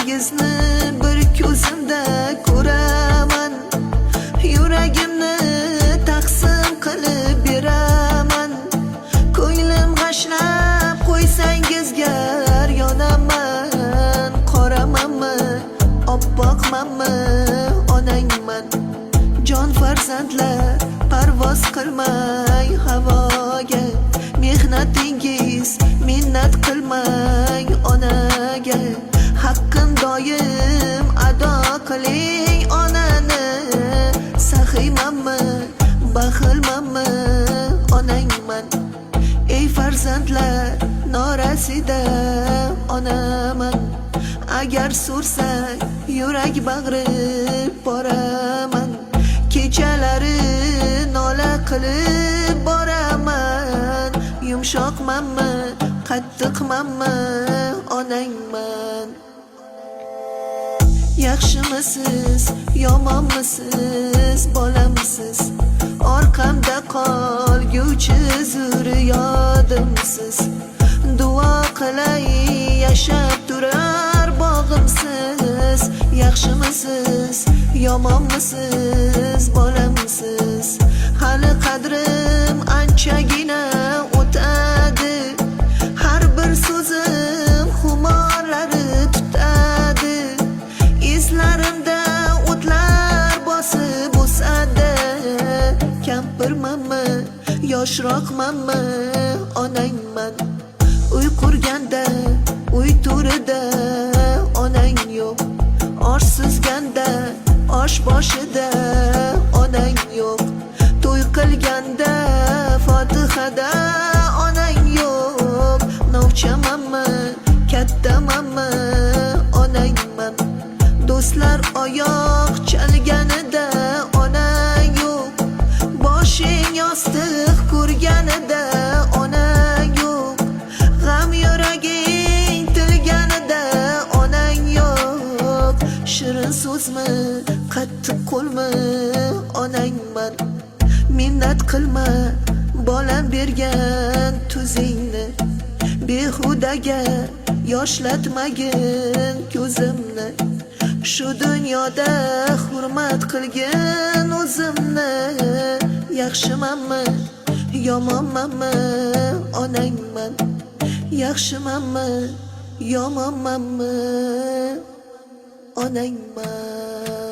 Chiroyingizni bir ko'zimda ko'raman, yuragimni taqsim qilib beraman. Ko'nglim g'ashlab qo'ysangiz gar yonaman. Qoramanmi, oppoqmanmi, onangman. Jon farzandlar parvoz qilmang havoga, mehnatingiz minnat qilmang onaga. Haqqin doim ado qiling onani. Saxiymanmi, baxilmanmi, onangman. Ey farzandlar norasida onaman. Agar so'rsang yurak bag'rib boraman. Kechalari nola qilib boraman. Yumshoqmanmi, qattiqmanmi, onangman. Yaxshimisiz, yomonmisiz, bolamsiz? Orqamda qolguvchi zurriyodimsiz. Duo qilay yashab turar bog'imsiz. Yaxshimisiz, yomonmisiz, bolamsiz? Hali qadrim anchagina o'tadi. Har bir so'zim xumorlari tutadi. Izlarimda o'tlar bosib o'sadi. Kampirmanmi, yoshroqmanmi, onangman. Uy qurganda, uy to'rida onang yo'q. Osh suzganda, osh boshida onang yo'q. To'y qilganda, fotihada onang yo'q. Novchamanmi, kattamanmi, onangman. Do'stlar oyoq chalganida onang yo'q. Boshing yostiq ko'rganida onang yo'q. G'am yuraging tilganida onang yo'q. Shirin so'zmi, qattiq qo'lmi, onangman. Minnat qilma, bolam bergan tuzingni. Behudaga yoshlatmagin ko'zimni. Shu dunyoda hurmat qilgin o'zimni. Yaxshimanmi, yomonmanmi, onangman. Yaxshimanmi, yomonmanmi, onangman.